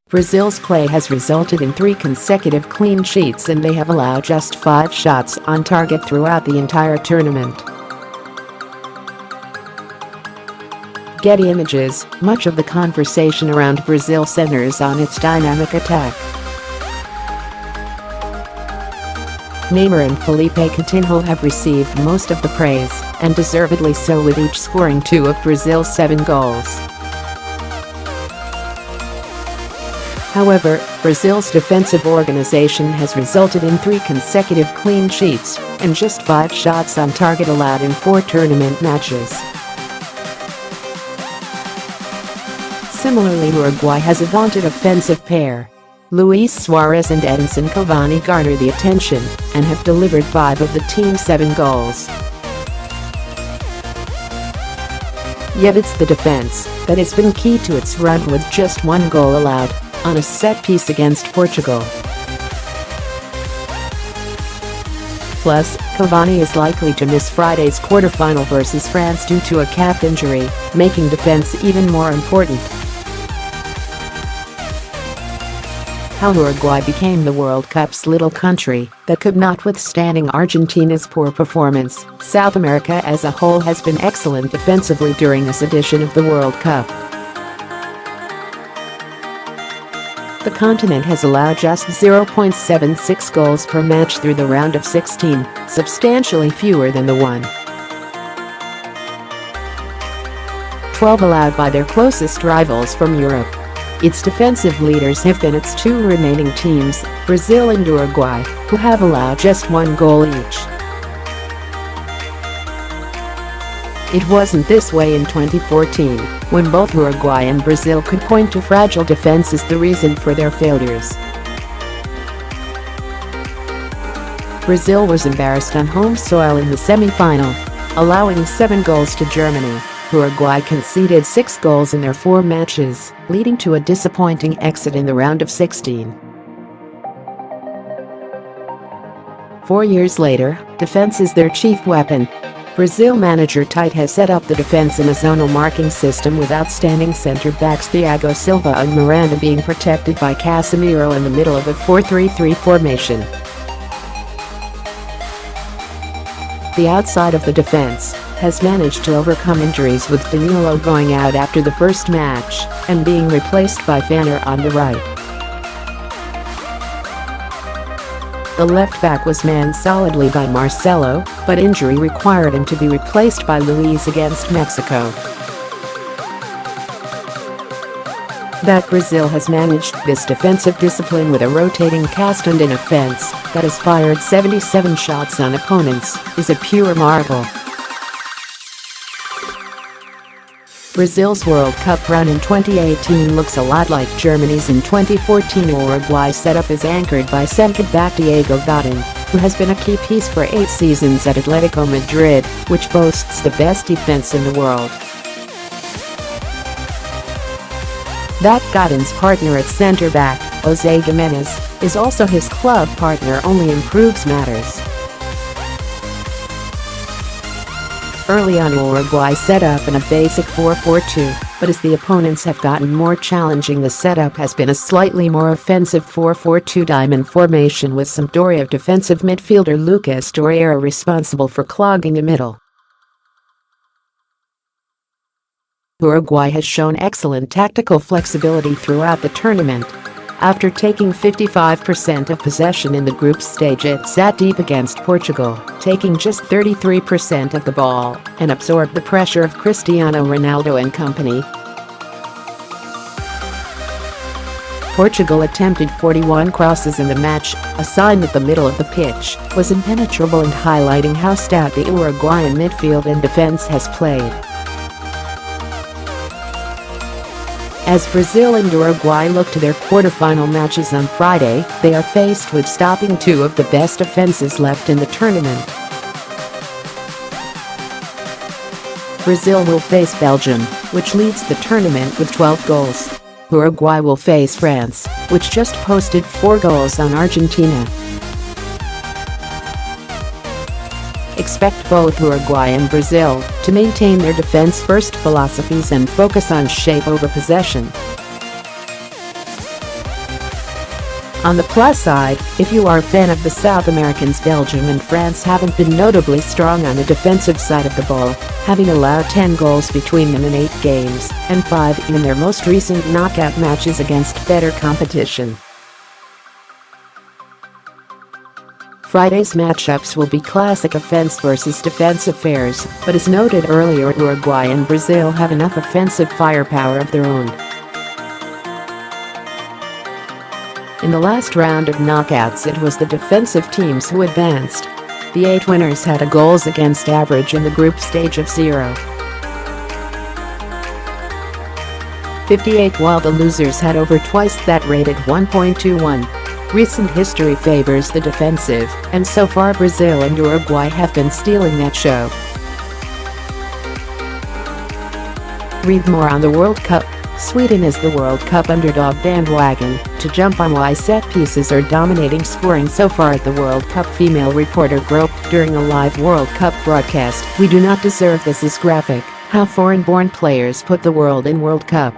Brazil's play has resulted in 3 consecutive clean sheets and they have allowed just 5 shots on target throughout the entire tournament. Getty Images, much of the conversation around Brazil centers on its dynamic attack. Neymar and Philippe Coutinho have received most of the praise, and deservedly so, with each scoring 2 of Brazil's 7 goals. However, Brazil's defensive organization has resulted in 3 consecutive clean sheets and just 5 shots on target allowed in 4 tournament matches. Similarly, Uruguay has a vaunted offensive pair. Luis Suarez and Edinson Cavani garner the attention and have delivered 5 of the team's 7 goals. Yet it's the defense that has been key to its run, with just 1 goal allowed on a set piece against Portugal. Plus, Cavani is likely to miss Friday's quarterfinal versus France due to a calf injury, making defense even more important. How Uruguay became the World Cup's little country that could, notwithstanding Argentina's poor performance. South America as a whole has been excellent defensively during this edition of the World Cup. The continent has allowed just 0.76 goals per match through the round of 16, substantially fewer than the 12 allowed by their closest rivals from Europe. Its defensive leaders have been its 2 remaining teams, Brazil and Uruguay, who have allowed just 1 goal each. It wasn't this way in 2014, when both Uruguay and Brazil could point to fragile defense as the reason for their failures. Brazil was embarrassed on home soil in the semi-final, allowing 7 goals to Germany. Uruguay conceded 6 goals in their 4 matches, leading to a disappointing exit in the round of 16. 4 years later, defense is their chief weapon. Brazil manager Tite has set up the defense in a zonal marking system with outstanding centre-backs Thiago Silva and Miranda being protected by Casemiro in the middle of a 4-3-3 formation. The outside of the defense has managed to overcome injuries, with Danilo going out after the first match and being replaced by Fagner on the right. The left back was manned solidly by Marcelo, but injury required him to be replaced by Luis against Mexico. That Brazil has managed this defensive discipline with a rotating cast and an offense that has fired 77 shots on opponents is a pure marvel. Brazil's World Cup run in 2018 looks a lot like Germany's in 2014. Uruguay's setup is anchored by centre-back Diego Godin, who has been a key piece for 8 seasons at Atletico Madrid, which boasts the best defense in the world. That Godin's partner at centre-back, Jose Gimenez, is also his club partner, only improves matters. Early on, Uruguay set up in a basic 4-4-2, but as the opponents have gotten more challenging, the setup has been a slightly more offensive 4-4-2 diamond formation, with Sampdoria defensive midfielder Lucas Torriera responsible for clogging the middle. Uruguay has shown excellent tactical flexibility throughout the tournament. After taking 55% of possession in the group stage, it sat deep against Portugal, taking just 33% of the ball, and absorbed the pressure of Cristiano Ronaldo and company. Portugal attempted 41 crosses in the match, a sign that the middle of the pitch was impenetrable and highlighting how stout the Uruguayan midfield and defense has played. As Brazil and Uruguay look to their quarterfinal matches on Friday, they are faced with stopping 2 of the best offenses left in the tournament. Brazil will face Belgium, which leads the tournament with 12 goals. Uruguay will face France, which just posted 4 goals on Argentina. Expect both Uruguay and Brazil to maintain their defense-first philosophies and focus on shape over possession. On the plus side, if you are a fan of the South Americans, Belgium and France haven't been notably strong on the defensive side of the ball, having allowed 10 goals between them in 8 games, and 5 in their most recent knockout matches against better competition. Friday's matchups will be classic offense versus defense affairs, but as noted earlier, Uruguay and Brazil have enough offensive firepower of their own. In the last round of knockouts, it was the defensive teams who advanced. The 8 winners had a goals against average in the group stage of 0.58, while the losers had over twice that rate at 1.21. Recent history favors the defensive, and so far Brazil and Uruguay have been stealing that show. Read more on the World Cup. Sweden is the World Cup underdog bandwagon to jump on why set pieces are dominating scoring so far at the World Cup. Female reporter groped during a live World Cup broadcast. We do not deserve this. Is graphic how foreign-born players put the world in World Cup.